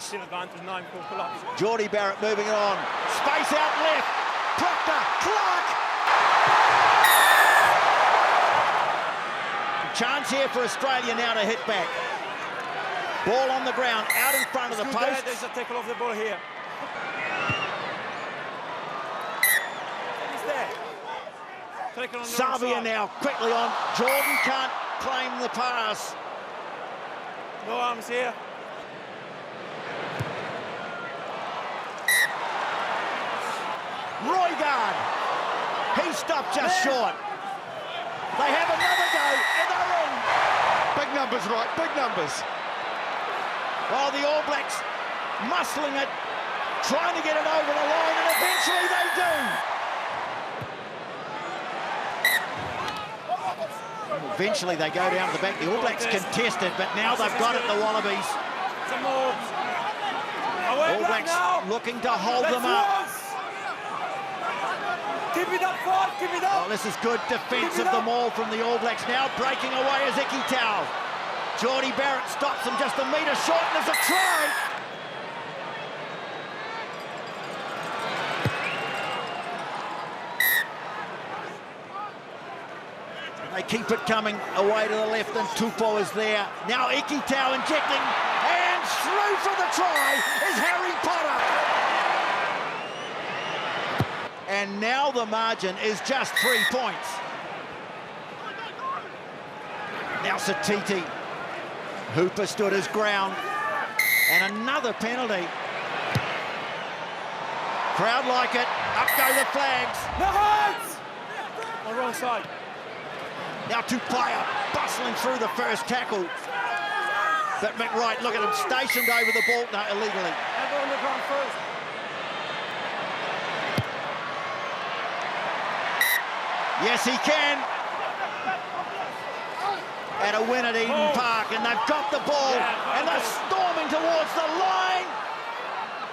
still advantage 9 for Wallabies. Geordie Barrett moving it on. Space out left. Proctor, Clark. Chance here for Australia now to hit back. Ball on the ground, out in front of the post. There's a tackle off the ball here. He's there. Tackle on the Savia now quickly on. Jordan can't claim the pass. No arms here. Roigard. He stopped just short. They have another go, and they're in. Big numbers, right? Big numbers. While the All Blacks muscling it, trying to get it over the line, and eventually they do. Eventually they go down to the back. The All Blacks contested, but now they've got it, the Wallabies. All Blacks looking to hold them up. Keep it up, Ford, keep it up. Oh, this is good defence of the maul from the All Blacks. Now breaking away is Ikitau. Geordie Barrett stops him just a metre short, and there's a try. They keep it coming away to the left, and Tupou is there. Now Ikitau injecting, and through for the try is Harry Potter. And now the margin is just 3 points. Now Satiti. Hooper stood his ground. And another penalty. Crowd like it. Up go the flags. The hands! On the wrong side. Now Tupaia bustling through the first tackle. But McWright, look at him, stationed over the ball. No, illegally. And go on the ground first. Yes, he can. And a win at Eden Park, and they've got the ball, and they're storming towards the line.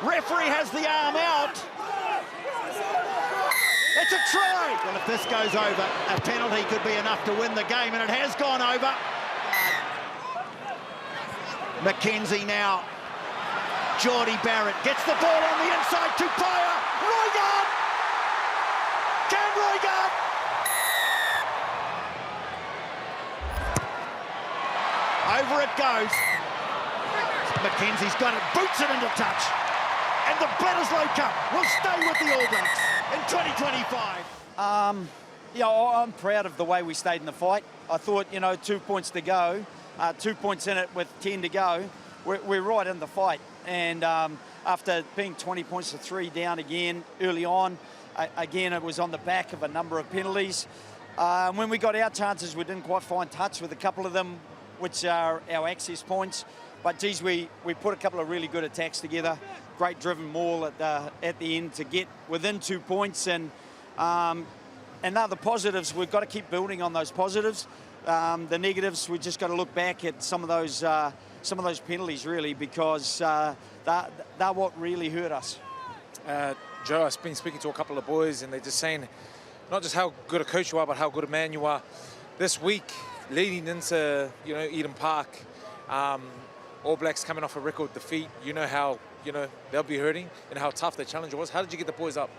Referee has the arm out. It's a try. Well, if this goes over, a penalty could be enough to win the game, and it has gone over. Mackenzie now. Geordie Barrett gets the ball on the inside to Paya. Roigard! Can Roigard? Over it goes. Mackenzie's got it, boots it into touch. And the Bledisloe Cup will stay with the All Blacks in 2025. Yeah, I'm proud of the way we stayed in the fight. I thought, 2 points to go, 2 points in it with 10 to go, we're right in the fight. And after being 20 points to 3 down again early on, again, it was on the back of a number of penalties. When we got our chances, we didn't quite find touch with a couple of them, which are our access points. But geez, we put a couple of really good attacks together. Great driven maul at the end to get within 2 points. And now the positives, we've got to keep building on those positives. The negatives, we just got to look back at some of those penalties really, because they're what really hurt us. Joe, I've been speaking to a couple of boys, and they're just saying not just how good a coach you are, but how good a man you are. This week, leading into Eden Park, All Blacks coming off a record defeat. You know how they'll be hurting and how tough the challenge was. How did you get the boys up?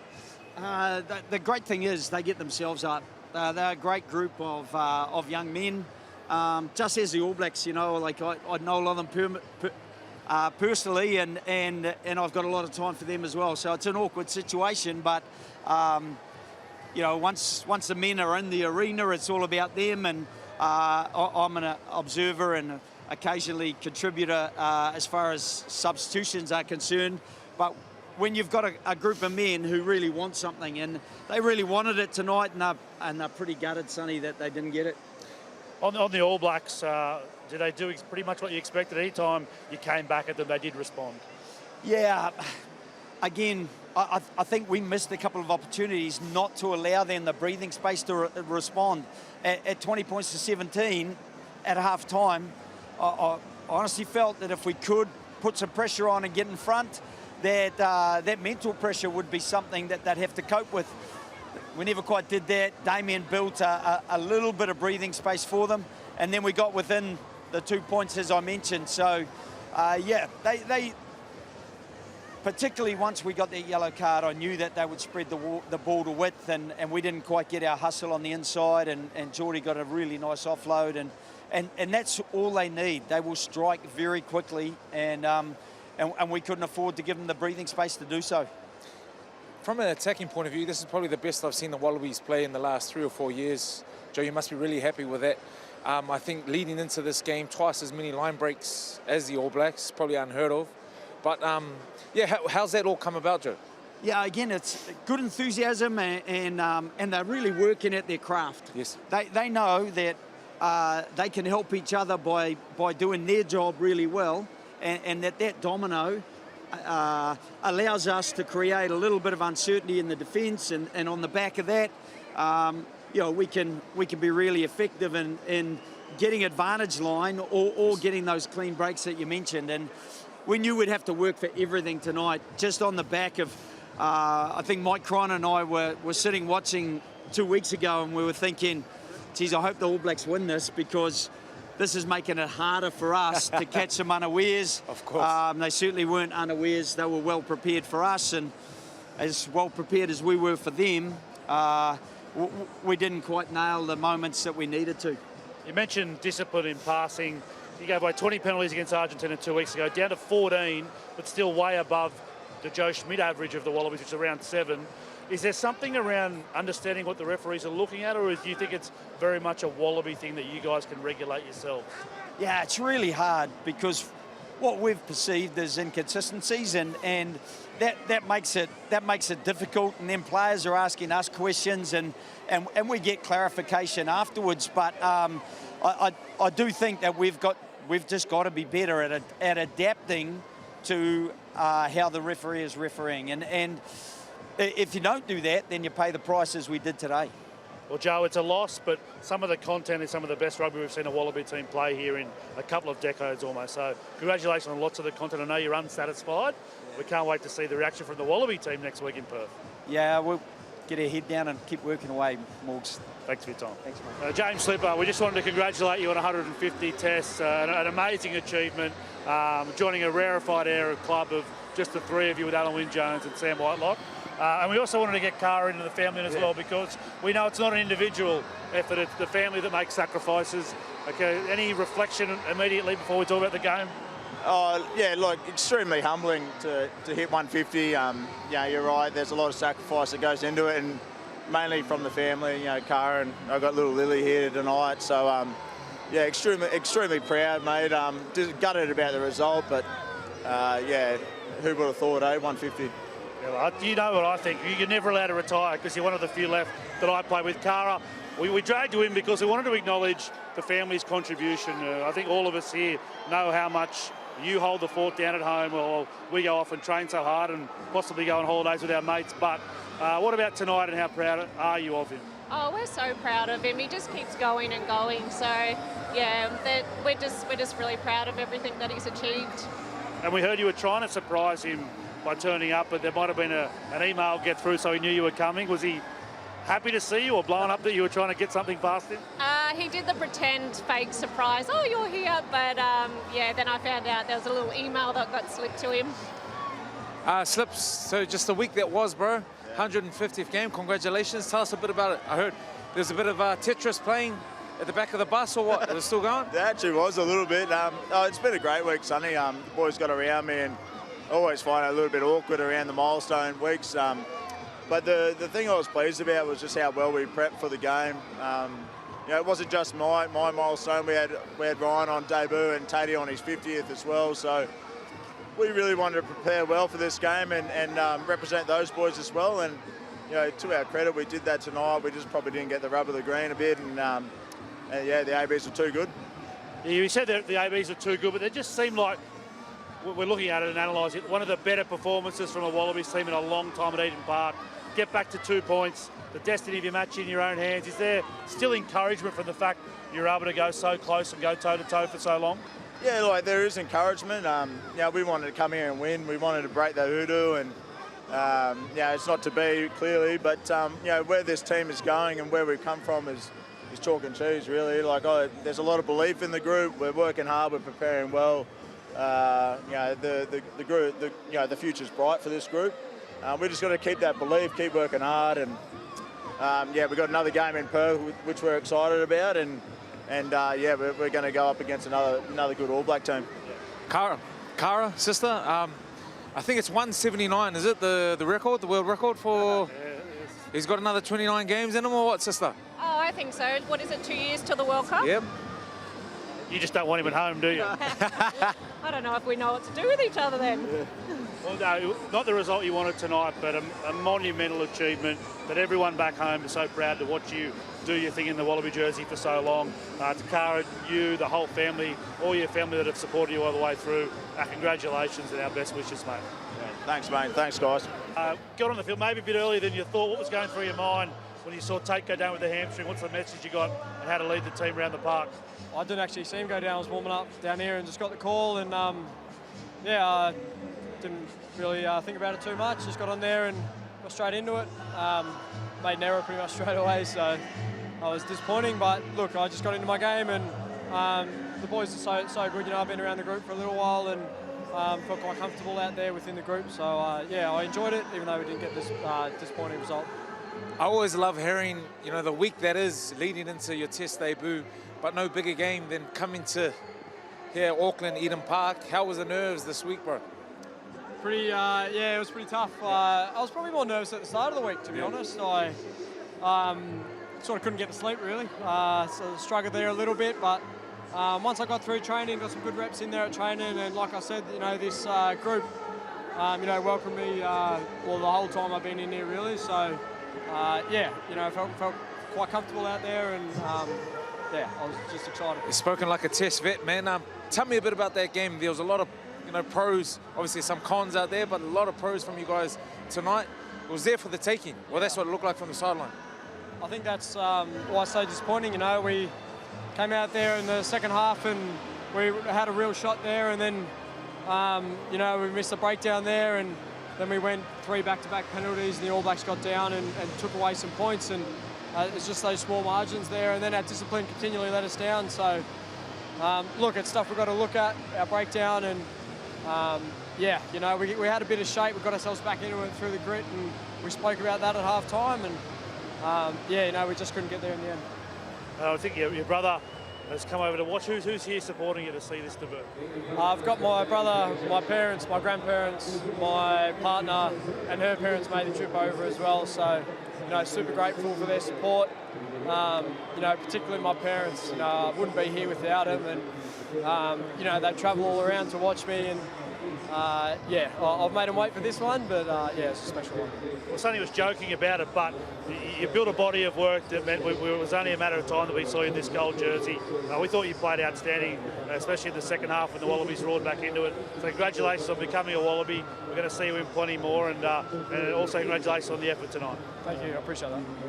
The great thing is they get themselves up. They're a great group of young men. Just as the All Blacks, like I know a lot of them personally, and I've got a lot of time for them as well. So it's an awkward situation, but once the men are in the arena, it's all about them. And I'm an observer and occasionally contributor as far as substitutions are concerned. But when you've got a group of men who really want something, and they really wanted it tonight, and they're pretty gutted, Sonny, that they didn't get it. On the All Blacks, did they do pretty much what you expected? Any time you came back at them, they did respond? Yeah, again, I think we missed a couple of opportunities not to allow them the breathing space to respond. At 20 points to 17 at half time, I honestly felt that if we could put some pressure on and get in front, that mental pressure would be something that they'd have to cope with. We never quite did that. Damien built a little bit of breathing space for them, and then we got within the 2 points, as I mentioned. So, yeah, particularly once we got that yellow card, I knew that they would spread the ball to width, and we didn't quite get our hustle on the inside, and Geordie got a really nice offload, and that's all they need. They will strike very quickly, and we couldn't afford to give them the breathing space to do so. From an attacking point of view, this is probably the best I've seen the Wallabies play in the last 3 or 4 years. Joe, you must be really happy with that. I think leading into this game, twice as many line breaks as the All Blacks, probably unheard of. But yeah, how's that all come about, Joe? Yeah, again, it's good enthusiasm, and they're really working at their craft. Yes. They know that they can help each other by doing their job really well, and that domino allows us to create a little bit of uncertainty in the defence, and on the back of that, we can be really effective in getting advantage line or getting those clean breaks that you mentioned. And we knew we'd have to work for everything tonight, just on the back of, I think Mike Cron and I were sitting watching 2 weeks ago, and we were thinking, geez, I hope the All Blacks win this, because this is making it harder for us to catch them unawares. Of course. They certainly weren't unawares. They were well prepared for us, and as well prepared as we were for them, we didn't quite nail the moments that we needed to. You mentioned discipline in passing. You gave away 20 penalties against Argentina 2 weeks ago, down to 14, but still way above the Joe Schmidt average of the Wallabies, which is around 7. Is there something around understanding what the referees are looking at, or do you think it's very much a Wallaby thing that you guys can regulate yourselves? Yeah, it's really hard, because what we've perceived as inconsistencies, and that makes it difficult, and then players are asking us questions, and we get clarification afterwards. But I do think that we've just got to be better at adapting to how the referee is refereeing, and if you don't do that, then you pay the price as we did today. Well, Joe, it's a loss, but some of the content is some of the best rugby we've seen a Wallaby team play here in a couple of decades almost. So congratulations on lots of the content. I know you're unsatisfied. We can't wait to see the reaction from the Wallaby team next week in Perth. Yeah, we'll get our head down and keep working away, Morgs. Thanks for your time. Thanks, mate. James Slipper, we just wanted to congratulate you on 150 tests, an amazing achievement, joining a rarefied era club of just the three of you with Alan Wynne-Jones and Sam Whitelock. And we also wanted to get Cara into the family as well, because we know it's not an individual effort, it's the family that makes sacrifices. Okay, any reflection immediately before we talk about the game? Yeah, look, extremely humbling to hit 150. Yeah, you're right, there's a lot of sacrifice that goes into it, and mainly from the family, Cara, and I've got little Lily here tonight, so yeah, extremely proud, mate. Just gutted about the result, but yeah, who would have thought, 150? Yeah, well, you know what I think. You're never allowed to retire, because you're one of the few left that I play with. Cara, we dragged you in because we wanted to acknowledge the family's contribution. I think all of us here know how much you hold the fort down at home, or we go off and train so hard and possibly go on holidays with our mates. But what about tonight, and how proud are you of him? Oh, we're so proud of him. He just keeps going and going. So, yeah, we're just really proud of everything that he's achieved. And we heard you were trying to surprise him by turning up, but there might have been an email get through, so he knew you were coming. Was he happy to see you, or blown up that you were trying to get something past him? He did the pretend fake surprise. Oh, you're here. But, yeah, then I found out there was a little email that got slipped to him. Slips, so just the week that was, bro. 150th game, congratulations. Tell us a bit about it. I heard there's a bit of Tetris playing at the back of the bus, or what? Is it still going? There actually was a little bit. It's been a great week, Sonny. The boys got around me, and I always find it a little bit awkward around the milestone weeks. But the thing I was pleased about was just how well we prepped for the game. It wasn't just my milestone. We had Ryan on debut and Tatey on his 50th as well. So we really wanted to prepare well for this game and represent those boys as well. And to our credit, we did that tonight. We just probably didn't get the rub of the green a bit. And yeah, the ABs were too good. Yeah, you said that the ABs are too good, but they just seem like, we're looking at it and analysing it, one of the better performances from a Wallabies team in a long time at Eden Park. Get back to 2 points, the destiny of your match in your own hands. Is there still encouragement from the fact you're able to go so close and go toe-to-toe for so long? Yeah, like there is encouragement. We wanted to come here and win. We wanted to break the hoodoo, and it's not to be clearly, but where this team is going and where we've come from is chalk and cheese, really. Like, there's a lot of belief in the group. We're working hard. We're preparing well. the group, the future's bright for this group. We just got to keep that belief, keep working hard, and we've got another game in Perth, which we're excited about, and we're going to go up against another good All Black team. Cara, sister, I think it's 179, is it the record, the world record for? He's got another 29 games in him, or what, sister? Oh, I think so. What is it, 2 years till the World Cup? Yep. You just don't want him at home, do you? I don't know if we know what to do with each other then. Well, no, not the result you wanted tonight, but a monumental achievement that everyone back home is so proud to watch you do your thing in the Wallaby jersey for so long. To Cara, you, the whole family, all your family that have supported you all the way through, congratulations and our best wishes, mate. Yeah, thanks, mate. Thanks, guys. Got on the field maybe a bit earlier than you thought. What was going through your mind when you saw Tate go down with the hamstring? What's the message you got and how to lead the team around the park? I didn't actually see him go down. I was warming up down here and just got the call, and didn't really think about it too much. Just got on there and got straight into it. Made an error pretty much straight away, so I was disappointing. But look, I just got into my game, and the boys are so good. You know, I've been around the group for a little while and felt quite comfortable out there within the group. So I enjoyed it, even though we didn't get this disappointing result. I always love hearing, the week that is leading into your Test debut, but no bigger game than coming to here, Auckland, Eden Park. How was the nerves this week, bro? It was pretty tough. I was probably more nervous at the start of the week, to be honest. I sort of couldn't get to sleep, really. So struggled there a little bit, but once I got through training, got some good reps in there at training, and like I said, this group, welcomed me the whole time I've been in here, really. So, felt quite comfortable out there, and I was just excited. You've spoken like a Test vet, man. Tell me a bit about that game. There was a lot of, pros, obviously some cons out there, but a lot of pros from you guys tonight. It was there for the taking. Well, that's what it looked like from the sideline. I think that's why it's so disappointing. We came out there in the second half and we had a real shot there, and then, we missed a breakdown there, and then we went 3 back-to-back penalties, and the All Blacks got down and took away some points, and it's just those small margins there, and then our discipline continually let us down. So, look, it's stuff we've got to look at, our breakdown, and we had a bit of shape. We got ourselves back into it through the grit, and we spoke about that at half-time, and we just couldn't get there in the end. I think your brother has come over to watch. Who's here supporting you to see this debut? I've got my brother, my parents, my grandparents, my partner, and her parents made the trip over as well. So, super grateful for their support. Particularly my parents. I wouldn't be here without them, and they travel all around to watch me, and I've made them wait for this one, but it's a special one. Well, Sonny was joking about it, but you built a body of work that meant it was only a matter of time that we saw you in this gold jersey. We thought you played outstanding, especially in the second half when the Wallabies roared back into it. So congratulations on becoming a Wallaby. We're going to see you in plenty more, and also congratulations on the effort tonight. Thank you, I appreciate that.